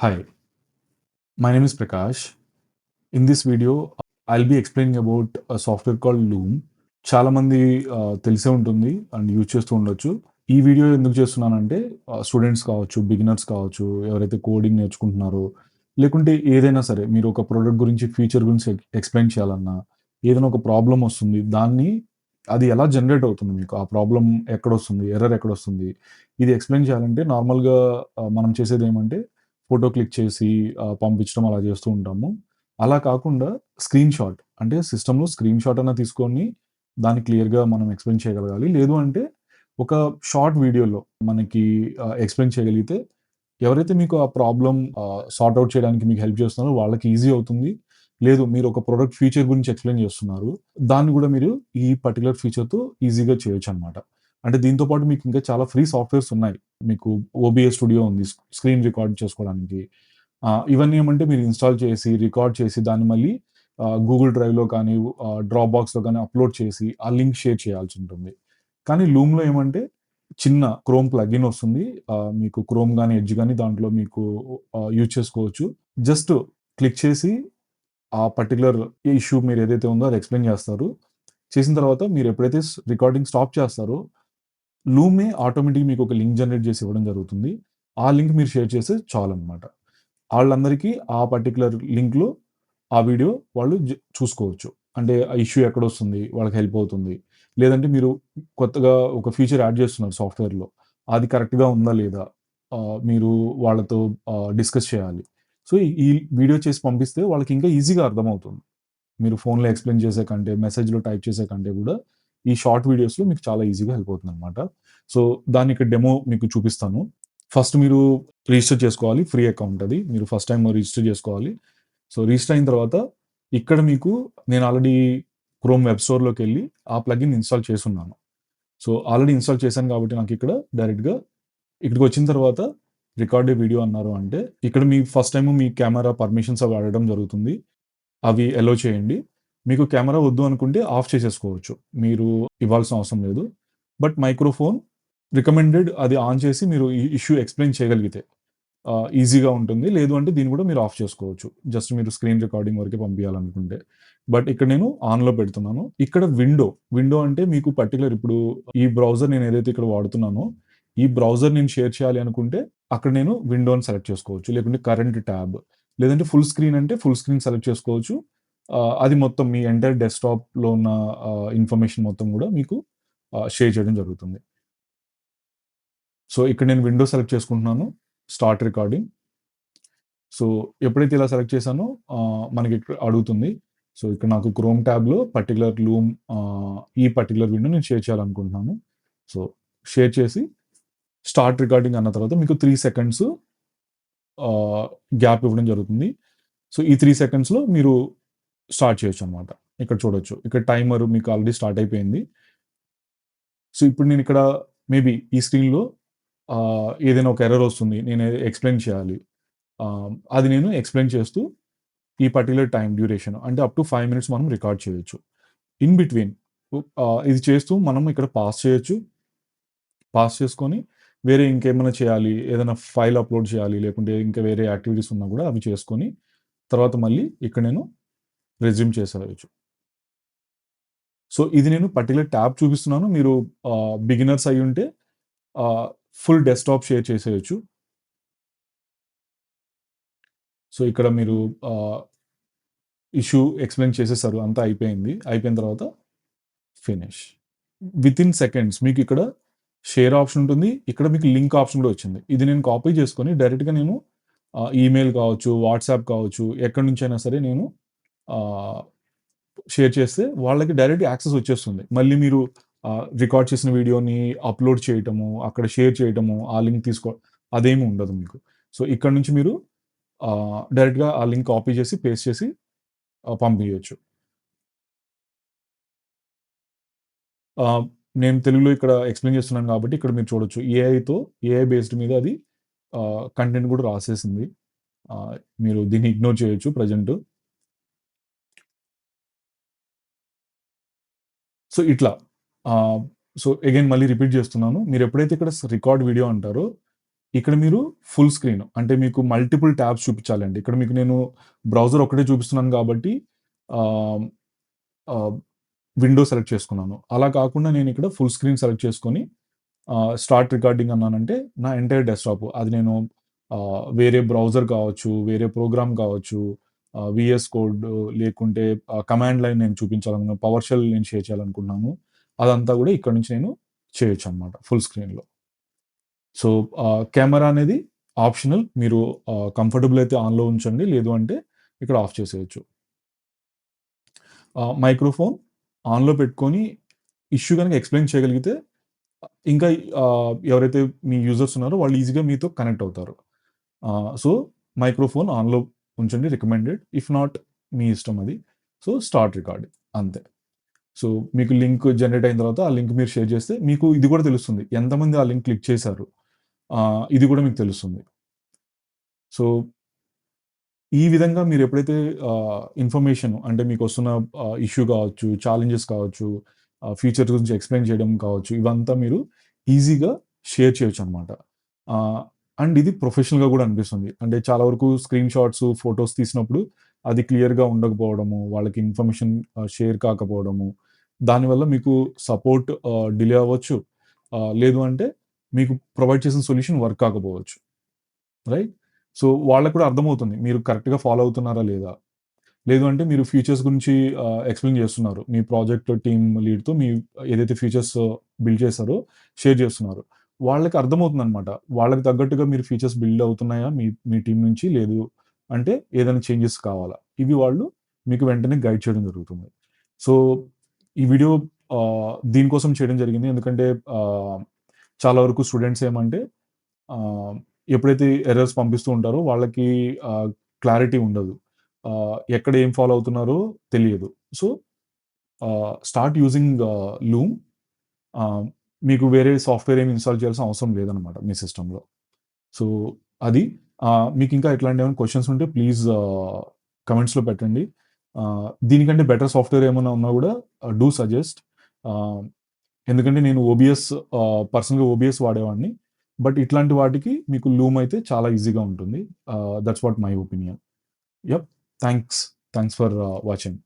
Hi, my name is Prakash. In this video, I'll be explaining about a software called Loom. చాలా మంది తెలిసే ఉంటుంది and use చేస్తూ ఉండొచ్చు. ఈ వీడియో ఎందుకు చేస్తున్నానంటే స్టూడెంట్స్ కావచ్చు, బిగినర్స్ కావచ్చు, ఎవరైతే కోడింగ్ నేర్చుకుంటున్నారో, లేకుంటే ఏదైనా సరే మీరు ఒక ప్రొడక్ట్ గురించి, ఫీచర్ గురించి ఎక్స్‌ప్లెయిన్ చేయాలన్నా, ఏదైనా ఒక ప్రాబ్లమ్ వస్తుంది. అది ఎలా జనరేట్ అవుతుంది మీకు? ఆ ప్రాబ్లమ్ ఎక్కడొస్తుంది? ఎర్రర్ ఎక్కడొస్తుంది? ఇది ఎక్స్‌ప్లెయిన్ చేయాలంటే నార్మల్‌గా మనం చేసేదేమంటే ఫోటో క్లిక్ చేసి పంపించడం అలా చేస్తూ ఉంటాము. అలా కాకుండా స్క్రీన్ షాట్ అంటే సిస్టమ్‌లో స్క్రీన్ షాట్ అన్నా తీసుకొని దాన్ని క్లియర్‌గా మనం ఎక్స్‌ప్లెయిన్ చేయగలగాలి. లేదు అంటే ఒక షార్ట్ వీడియోలో మనకి ఎక్స్‌ప్లెయిన్ చేయగలిగితే ఎవరైతే మీకు ఆ ప్రాబ్లమ్ సార్ట్ ఔట్ చేయడానికి మీకు హెల్ప్ చేస్తున్నారో వాళ్ళకి ఈజీ అవుతుంది. లేదు మీరు ఒక ప్రొడక్ట్ ఫీచర్ గురించి ఎక్స్‌ప్లెయిన్ చేస్తున్నారు. దాన్ని గూడా మీరు ఈ పర్టిక్యులర్ ఫీచర్‌తో ఈజీగా చేయొచ్చనమాట. అంటే దీంతో పాటు మీకు ఇంకా చాలా ఫ్రీ సాఫ్ట్‌వేర్స్ ఉన్నాయి. మీకు ఓబీఎస్ స్టూడియో ఉంది. స్క్రీన్ రికార్డ్ చేసుకోవడానికి. ఇవన్నీ ఏమంటే మీరు ఇన్‌స్టాల్ చేసి, రికార్డ్ చేసి దాన్ని మళ్ళీ గూగుల్ డ్రైవ్‌లో కానీ, డ్రాప్ బాక్స్‌లో కానీ అప్‌లోడ్ చేసి ఆ లింక్ షేర్ చేయాల్సుంటుంది. కానీ లూమ్‌లో ఏమంటే చిన్న క్రోమ్ ప్లగిన్ వస్తుంది. మీకు క్రోమ్ గాని, ఎడ్జ్ గాని దాంట్లో మీకు యూజ్ చేసుకోవచ్చు. జస్ట్ క్లిక్ చేసి ఆ పర్టిక్యులర్ ఇష్యూ మీరేదైతే ఉందో అది ఎక్స్‌ప్లెయిన్ చేస్తారు. చేసిన తర్వాత మీరెప్పుడైతే రికార్డింగ్ స్టాప్ చేస్తారో, లూమే ఆటోమేటిక్‌గా మీకొక లింక్ జనరేట్ చేసి ఇవ్వడం జరుగుతుంది. ఆ లింక్ మీరు షేర్ చేస్తే చాలనమాట. ఆళ్ళందరికీ ఆ పర్టిక్యులర్ లింక్‌లో ఆ వీడియో వాళ్ళు చూసుకోవచ్చు. అంటే ఆ ఇష్యూ ఎక్కడొస్తుంది, వాళ్ళకి హెల్ప్ అవుతుంది. లేదంటే మీరు కొత్తగా ఒక ఫీచర్ యాడ్ చేస్తున్నారు సాఫ్ట్‌వేర్‌లో. అది కరెక్ట్‌గా ఉందా లేదా? మీరు వాళ్ళతో డిస్కస్ చేయాలి. సో, ఈ వీడియో చేసి పంపిస్తే వాళ్ళకి ఇంకా ఈజీగా అర్థమవుతుంది. మీరు ఫోన్‌లో ఎక్స్‌ప్లెయిన్ చేసే కంటే, మెసేజ్‌లో టైప్ చేసే కంటే గూడా ఈ షార్ట్ వీడియోస్‌లో మీకు చాలా ఈజీగా హెల్ప్ అవుతుందనమాట. సో, దాన్ని ఇక్కడ డెమో మీకు చూపిస్తాను. ఫస్ట్ మీరు రిజిస్టర్ చేసుకోవాలి. ఫ్రీ అకౌంట్ అది. మీరు ఫస్ట్ టైమ్ రిజిస్టర్ చేసుకోవాలి. సో, రిజిస్టర్ అయిన తర్వాత ఇక్కడ మీకు నేను ఆల్రెడీ క్రోమ్ వెబ్ స్టోర్‌లోకెళ్ళి ఆ ప్లగిన్ ఇన్‌స్టాల్ చేసున్నాను. సో, ఆల్రెడీ ఇన్‌స్టాల్ చేశాను కాబట్టి నాకిక్కడ డైరెక్ట్‌గా ఇక్కడికొచ్చిన తర్వాత రికార్డ్ ఏ వీడియో అన్నారు అంటే, ఇక్కడ మీ ఫస్ట్ టైమ్ మీ కెమెరా పర్మిషన్స్ అవి అడగడం జరుగుతుంది. అవి అలో చేయండి. మీకు కెమెరా వద్దు అనుకుంటే ఆఫ్ చేసేసుకోవచ్చు. మీరు ఇవ్వాల్సిన అవసరం లేదు. బట్ మైక్రోఫోన్ రికమెండెడ్ అది ఆన్ చేసి మీరు ఈ ఇష్యూ ఎక్స్‌ప్లెయిన్ చేయగలిగితే ఈజీగా ఉంటుంది. లేదు అంటే దీన్ని కూడా మీరు ఆఫ్ చేసుకోవచ్చు. జస్ట్ మీరు స్క్రీన్ రికార్డింగ్ వరకే పంపియాలనుకుంటే. బట్ ఇక్కడ నేను ఆన్‌లో పెడుతున్నాను. ఇక్కడ విండో అంటే మీకు పర్టిక్యులర్ ఇప్పుడు ఈ బ్రౌజర్ నేను ఏదైతే ఇక్కడ వాడుతున్నానో, ఈ బ్రౌజర్ నేను షేర్ చేయాలి అనుకుంటే అక్కడ నేను విండోని సెలెక్ట్ చేసుకోవచ్చు. లేకుంటే కరెంట్ ట్యాబ్ లేదంటే ఫుల్ స్క్రీన్ అంటే ఫుల్ స్క్రీన్ సెలెక్ట్ చేసుకోవచ్చు. అది మొత్తం మీ ఎంటైర్ డెస్క్‌టాప్‌లో ఉన్న ఇన్ఫర్మేషన్ మొత్తం గూడా మీకు షేర్ చేయడం జరుగుతుంది. సో, ఇక్కడ నేను విండో సెలెక్ట్ చేసుకుంటున్నాను. Start recording. సో, ఎప్పుడైతే ఇలా సెలెక్ట్ చేశానో మనకిక్కడ అడుగుతుంది. సో, ఇక్కడ నాకు క్రోమ్ ట్యాబ్‌లో పర్టిక్యులర్ లూమ్ ఈ పర్టిక్యులర్ విండో నేను షేర్ చేయాలనుకుంటున్నాను. సో, షేర్ చేసి స్టార్ట్ రికార్డింగ్ అన్న తర్వాత మీకు 3 సెకండ్స్ ఆహ్, గ్యాప్ ఇవ్వడం జరుగుతుంది. సో, ఈ 3 సెకండ్స్‌లో మీరు స్టార్ట్ చేయొచ్చనమాట. ఇక్కడ చూడొచ్చు. ఇక్కడ టైమర్ మీకు ఆల్రెడీ స్టార్ట్ అయిపోయింది. సో, ఇప్పుడు నేనిక్కడ మేబీ ఈ స్క్రీన్‌లో ఏదైనా ఒక ఎర్రర్ వస్తుంది. నేను ఎక్స్‌ప్లెయిన్ చేయాలి. అది నేను ఎక్స్‌ప్లెయిన్ చేస్తూ ఈ పర్టిక్యులర్ టైమ్ డ్యూరేషన్ అంటే అప్ టు 5 మినిట్స్ మనం రికార్డ్ చేయొచ్చు. ఇన్ బిట్వీన్ ఇది చేస్తూ మనం ఇక్కడ పాజ్ చేయొచ్చు. పాజ్ చేసుకొని వేరే ఇంకేమైనా చేయాలి, ఏదైనా ఫైల్ అప్‌లోడ్ చేయాలి, లేకుంటే ఇంకా వేరే యాక్టివిటీస్ ఉన్నా గూడా అవి చేసుకొని, తర్వాత మళ్ళీ ఇక్కడ నేను రెజ్యూమ్ చేసేయొచ్చు. సో, ఇది నేను పర్టిక్యులర్ ట్యాబ్ చూపిస్తున్నాను. మీరు బిగినర్స్ అయ్యుంటే ఆహ్, ఫుల్ డెస్క్‌టాప్ షేర్ చేసేయొచ్చు. సో, ఇక్కడ మీరు ఆహ్, ఇష్యూ ఎక్స్‌ప్లెయిన్ చేసేసారు. అంతా అయిపోయింది. అయిపోయిన తర్వాత ఫినిష్. వితిన్ సెకండ్స్ మీకిక్కడ షేర్ ఆప్షన్ ఉంటుంది. ఇక్కడ మీకు లింక్ ఆప్షన్ కూడా వచ్చింది. ఇది నేను కాపీ చేసుకొని డైరెక్ట్‌గా నేను ఈమెయిల్ కావచ్చు, వాట్సాప్ కావచ్చు, ఎక్కడి నుంచైనా సరే నేను ఆహ్, షేర్ చేస్తే వాళ్ళకి డైరెక్ట్ యాక్సెస్ వచ్చేస్తుంది. మళ్ళీ మీరు రికార్డ్ చేసిన వీడియోని అప్‌లోడ్ చేయటము, అక్కడ షేర్ చేయటము, ఆ లింక్ అదేమి ఉండదు మీకు. సో, ఇక్కడ నుంచి మీరు డైరెక్ట్‌గా ఆ లింక్ కాపీ చేసి, పేస్ట్ చేసి పంపియొచ్చు. ఆహ్, నేను తెలుగులో ఇక్కడ ఎక్స్‌ప్లెయిన్ చేస్తున్నాను కాబట్టి ఇక్కడ మీరు చూడొచ్చు. ఏఐ బేస్డ్ మీద అది కంటెంట్ కూడా రాసేసింది. ఆహ్, మీరు దీన్ని ఇగ్నోర్ చేయొచ్చు ప్రెజెంట్. సో, ఇట్లా ఆహ్, సో, అగైన్ మళ్ళీ రిపీట్ చేస్తున్నాను. మీరెప్పుడైతే ఇక్కడ రికార్డ్ వీడియో అంటారో ఇక్కడ మీరు ఫుల్ స్క్రీన్ అంటే మీకు మల్టిపుల్ ట్యాబ్స్ చూపించాలండి. ఇక్కడ మీకు నేను బ్రౌజర్ ఒక్కటే చూపిస్తున్నాను కాబట్టి ఆహ్, ఆహ్, విండో సెలెక్ట్ చేసుకున్నాను. అలా కాకుండా నేనిక్కడ ఫుల్ స్క్రీన్ సెలెక్ట్ చేసుకొని స్టార్ట్ రికార్డింగ్ అన్నానంటే నా ఎంటైర్ డెస్క్‌టాప్ అది నేను వేరే బ్రౌజర్ కావచ్చు, వేరే ప్రోగ్రామ్ కావచ్చు, వీఎస్ కోడ్ లేకుంటే కమాండ్ లైన్ నేను చూపించాలనుకున్న పవర్ షెల్ నేను షేర్ చేయాలనుకుంటున్నాను. అదంతా గూడా ఇక్కడి నుంచి నేను చేయొచ్చనమాట ఫుల్ స్క్రీన్‌లో. సో, కెమెరా అనేది ఆప్షనల్. మీరు కంఫర్టబుల్ అయితే ఆన్‌లో ఉంచండి. లేదు అంటే ఇక్కడ ఆఫ్ చేసేయొచ్చు. మైక్రోఫోన్ ఆన్‌లో పెట్టుకొని ఇష్యూ గనుక ఎక్స్‌ప్లెయిన్ చేయగలిగితే ఇంకా ఎవరైతే మీ యూజర్స్ ఉన్నారో వాళ్ళు ఈజీగా మీతో కనెక్ట్ అవుతారు. సో, మైక్రోఫోన్ ఆన్‌లో ఉంచండి రికమెండెడ్. ఇఫ్ నాట్ మీ ఇష్టం అది. సో, స్టార్ట్ రికార్డింగ్ అంతే. సో, మీకు లింక్ జనరేట్ అయిన తర్వాత ఆ లింక్ మీరు షేర్ చేస్తే మీకు ఇది కూడా తెలుస్తుంది. ఎంతమంది ఆ లింక్ క్లిక్ చేశారు. ఇది కూడా మీకు తెలుస్తుంది. సో, ఈ విధంగా మీరెప్పుడైతే ఇన్ఫర్మేషన్ అంటే మీకొస్తున్న ఇష్యూ కావచ్చు, ఛాలెంజెస్ కావచ్చు, ఫీచర్ గురించి ఎక్స్‌ప్లెయిన్ చేయడం కావచ్చు, ఇవంతా మీరు ఈజీగా షేర్ చేయొచ్చనమాట. ఆహ్, అండ్ ఇది ప్రొఫెషనల్‌గా గూడా అనిపిస్తుంది. అంటే చాలా వరకు స్క్రీన్ షాట్స్, ఫోటోస్ తీసినప్పుడు అది క్లియర్‌గా ఉండకపోవడము, వాళ్ళకి ఇన్ఫర్మేషన్ షేర్ కాకపోవడము, దానివల్ల మీకు సపోర్ట్ డిలే అవ్వచ్చు. లేదు అంటే మీకు ప్రొవైడ్ చేసిన సొల్యూషన్ వర్క్ కాకపోవచ్చు. రైట్? సో, వాళ్ళకి కూడా అర్థమవుతుంది. మీరు కరెక్ట్‌గా ఫాలో అవుతున్నారా లేదా? లేదు అంటే మీరు ఫీచర్స్ గురించి ఎక్స్‌ప్లెయిన్ చేస్తున్నారు. మీ ప్రాజెక్ట్ టీమ్ లీడ్‌తో మీ ఏదైతే ఫీచర్స్ బిల్డ్ చేసారో షేర్ చేస్తున్నారు. వాళ్ళకి అర్థమవుతుందనమాట. వాళ్ళకి తగ్గట్టుగా మీరు ఫీచర్స్ బిల్డ్ అవుతున్నాయా మీ మీ టీమ్ నుంచి? లేదు అంటే ఏదైనా చేంజెస్ కావాలా? ఇవి వాళ్ళు మీకు వెంటనే గైడ్ చేయడం జరుగుతుంది. సో, ఈ వీడియో దీనికోసం చేయడం జరిగింది. ఎందుకంటే ఆహ్, చాలా వరకు స్టూడెంట్స్ ఏమంటే ఆహ్, ఎప్పుడైతే ఎర్రర్స్ పంపిస్తూ ఉంటారో వాళ్ళకి క్లారిటీ ఉండదు. ఎక్కడ ఏం ఫాలో అవుతున్నారో తెలియదు. So, start using loom. ఆహ్, మీకు వేరే సాఫ్ట్‌వేర్ ఏమి ఇన్‌స్టాల్ చేయాల్సిన అవసరం లేదనమాట మీ సిస్టమ్‌లో. సో, అది. మీకింకా ఇట్లాంటి క్వెషన్స్ ఉంటే ప్లీజ్ కమెంట్స్‌లో పెట్టండి. దీనికంటే బెటర్ సాఫ్ట్‌వేర్ ఏమన్నా ఉన్నా గూడా డూ సజెస్ట్. ఆహ్, ఎందుకంటే నేను పర్సనల్‌గా ఓబీఎస్ వాడేవాడిని. బట్ ఇట్లాంటి వాటికి మీకు లూమ్ అయితే చాలా ఈజీగా ఉంటుంది. That's what my opinion. Yup. Thanks. Thanks for watching.